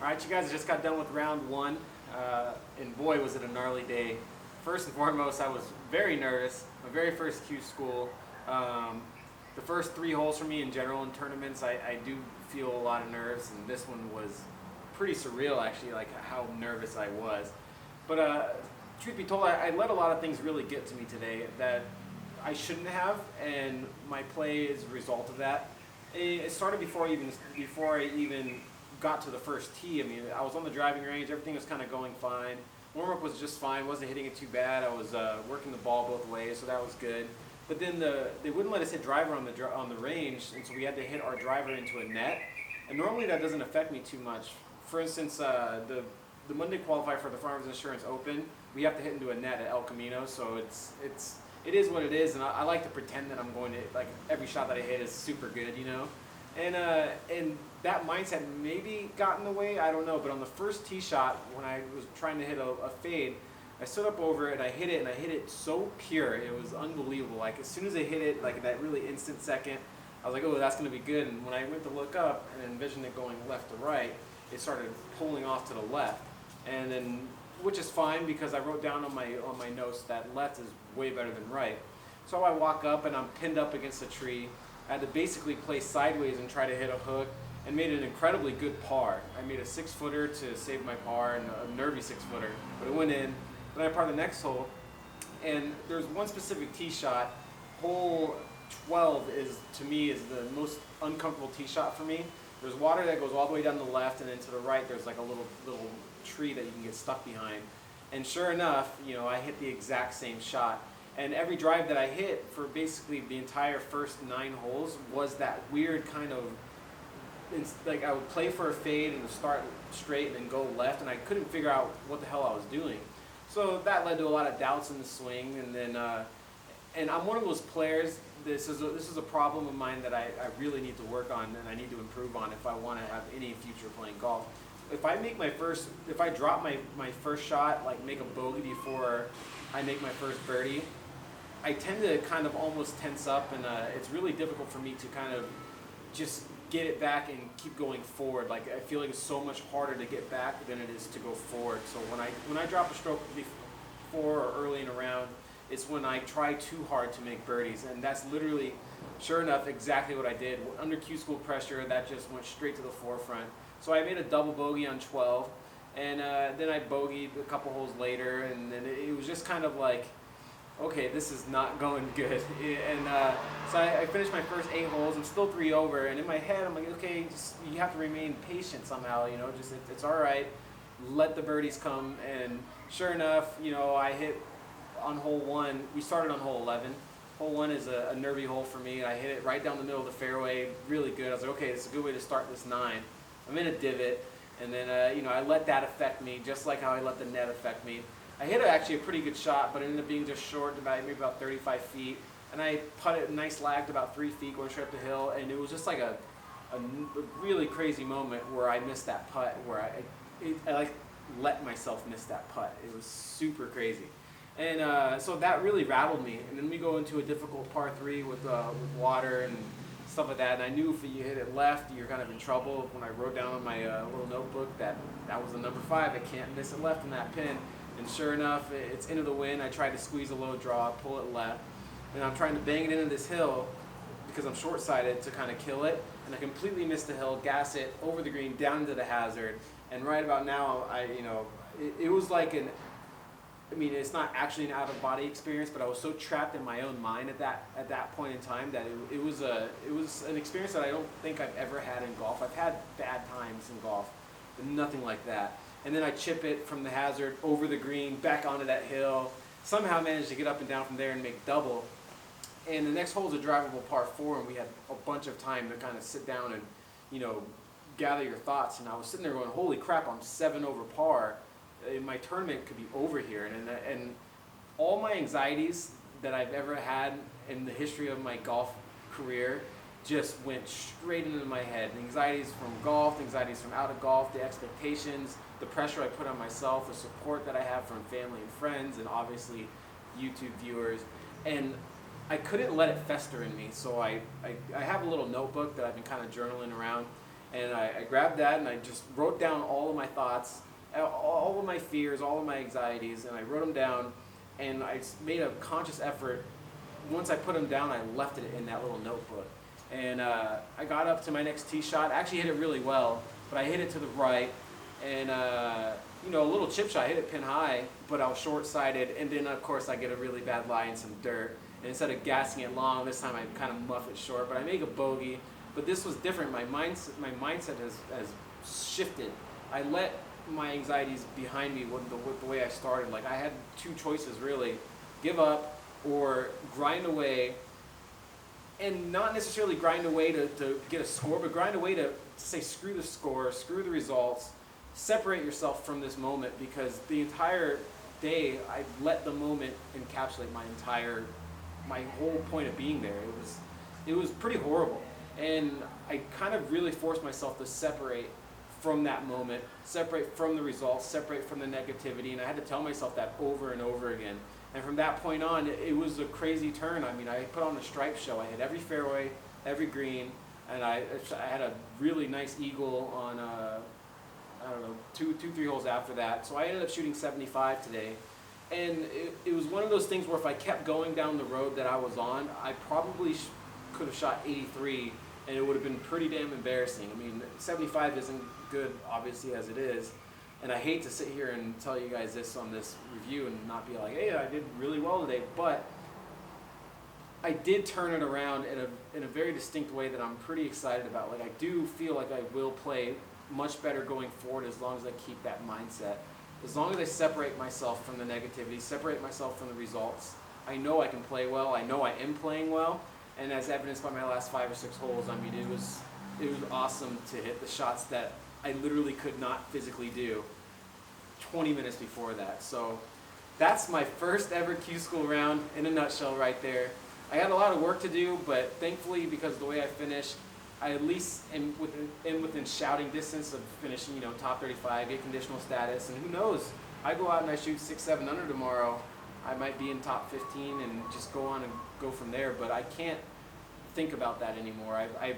All right, you guys just got done with round one, and boy, was it a gnarly day. First and foremost, I was very nervous. My very first Q school. The first three holes for me in general in tournaments, I do feel a lot of nerves, and this one was pretty surreal actually, like how nervous I was. But truth be told, I let a lot of things really get to me today that I shouldn't have, and my play is a result of that. It started before I even got to the first tee. I mean, I was on the driving range. Everything was kind of going fine. Warm-up was just fine. Wasn't hitting it too bad. I was working the ball both ways, so that was good. But then they wouldn't let us hit driver on the range, and so we had to hit our driver into a net. And normally that doesn't affect me too much. For instance, the Monday qualifier for the Farmers Insurance Open, we have to hit into a net at El Camino, so it is what it is, and I like to pretend that I'm going to, like, every shot that I hit is super good, you know? And that mindset maybe got in the way, I don't know, but on the first tee shot, when I was trying to hit a fade, I stood up over it, and I hit it so pure, it was unbelievable. Like, as soon as I hit it, like, that really instant second, I was like, oh, that's going to be good, and when I went to look up and envisioned it going left to right, it started pulling off to the left, and then, which is fine because I wrote down on my notes that left is way better than right. So I walk up and I'm pinned up against a tree. I had to basically play sideways and try to hit a hook, and made an incredibly good par. I made a 6-footer to save my par, and a nervy 6-footer, but it went in. Then I par the next hole, and there's one specific tee shot. Hole 12 to me is the most uncomfortable tee shot for me. There's water that goes all the way down the left, and then to the right there's like a little tree that you can get stuck behind. And sure enough, you know, I hit the exact same shot. And every drive that I hit for basically the entire first 9 holes was that weird kind of, like, I would play for a fade and start straight and then go left, and I couldn't figure out what the hell I was doing. So that led to a lot of doubts in the swing, and then and I'm one of those players. This is a problem of mine that I really need to work on, and I need to improve on if I want to have any future playing golf. If I drop my first shot, like make a bogey before I make my first birdie, I tend to kind of almost tense up, and it's really difficult for me to kind of just get it back and keep going forward. Like, I feel like it's so much harder to get back than it is to go forward. So when I drop a stroke before or early in a round, it's when I try too hard to make birdies, and that's literally, sure enough, exactly what I did. Under Q school pressure, that just went straight to the forefront. So I made a double bogey on 12, and then I bogeyed a couple holes later, and then it was just kind of like, okay, this is not going good. And so I finished my first 8 holes. I'm still 3 over, and in my head, I'm like, okay, you have to remain patient somehow, you know, it's all right. Let the birdies come, and sure enough, you know, I hit on hole 1. We started on hole 11. Hole 1 is a nervy hole for me. I hit it right down the middle of the fairway, really good. I was like, okay, this is a good way to start this 9. I'm in a divot, and then you know, I let that affect me, just like how I let the net affect me. I hit actually a pretty good shot, but it ended up being just short, maybe about 35 feet. And I putted a nice lag to about 3 feet going straight up the hill, and it was just like a really crazy moment where I missed that putt, where I like let myself miss that putt. It was super crazy. And so that really rattled me. And then we go into a difficult par 3 with water and stuff like that. And I knew if you hit it left, you're kind of in trouble. When I wrote down on my little notebook that was the number 5, I can't miss it left in that pin. And sure enough, it's into the wind. I tried to squeeze a low draw, pull it left, and I'm trying to bang it into this hill because I'm short-sighted to kind of kill it. And I completely missed the hill, gas it over the green, down into the hazard. And right about now, it was like I mean, it's not actually an out-of-body experience, but I was so trapped in my own mind at that point in time that it was an experience that I don't think I've ever had in golf. I've had bad times in golf, but nothing like that. And then I chip it from the hazard over the green, back onto that hill. Somehow managed to get up and down from there and make double. And the next hole is a drivable par 4, and we had a bunch of time to kind of sit down and, you know, gather your thoughts. And I was sitting there going, holy crap, I'm 7 over par. My tournament could be over here, and all my anxieties that I've ever had in the history of my golf career just went straight into my head. The anxieties from golf, the anxieties from out of golf, the expectations, the pressure I put on myself, the support that I have from family and friends, and obviously YouTube viewers, and I couldn't let it fester in me. So I have a little notebook that I've been kind of journaling around. And I grabbed that and I just wrote down all of my thoughts, all of my fears, all of my anxieties, and I wrote them down. And I made a conscious effort. Once I put them down, I left it in that little notebook. And I got up to my next tee shot. I actually hit it really well, but I hit it to the right. And, you know, a little chip shot, I hit it pin high, but I was short-sighted. And then, of course, I get a really bad lie in some dirt. And instead of gassing it long, this time I kind of muff it short. But I make a bogey. But this was different. My mindset has shifted. I let my anxieties behind me with the way I started. Like, I had two choices, really. Give up or grind away. And not necessarily grind away to get a score, but grind away to say screw the score, screw the results, separate yourself from this moment, because the entire day I let the moment encapsulate my whole point of being there. It was pretty horrible. And I kind of really forced myself to separate from that moment, separate from the results, separate from the negativity, and I had to tell myself that over and over again. And from that point on, it was a crazy turn. I mean, I put on a stripe show. I hit every fairway, every green, and I had a really nice eagle on, I don't know, three holes after that. So I ended up shooting 75 today. And it was one of those things where if I kept going down the road that I was on, I probably could have shot 83, and it would have been pretty damn embarrassing. I mean, 75 isn't good, obviously, as it is. And I hate to sit here and tell you guys this on this review and not be like, hey, I did really well today, but I did turn it around in a very distinct way that I'm pretty excited about. Like, I do feel like I will play much better going forward as long as I keep that mindset. As long as I separate myself from the negativity, separate myself from the results, I know I can play well. I know I am playing well. And as evidenced by my last 5 or 6 holes, I mean, it was awesome to hit the shots that I literally could not physically do 20 minutes before that. So that's my first ever Q School round in a nutshell right there. I had a lot of work to do, but thankfully, because of the way I finished, I at least am within shouting distance of finishing, you know, top 35, get conditional status, and who knows? I go out and I shoot 6-7 under tomorrow, I might be in top 15 and just go on and go from there. But I can't think about that anymore. I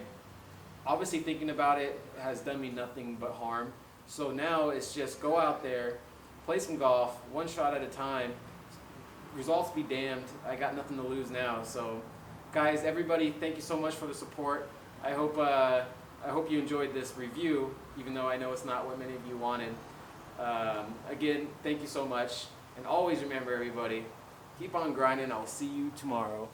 obviously thinking about it has done me nothing but harm. So now it's just go out there, play some golf, one shot at a time. Results be damned. I got nothing to lose now. So, guys, everybody, thank you so much for the support. I hope you enjoyed this review, even though I know it's not what many of you wanted. Again, thank you so much. And always remember, everybody, keep on grinding. I'll see you tomorrow.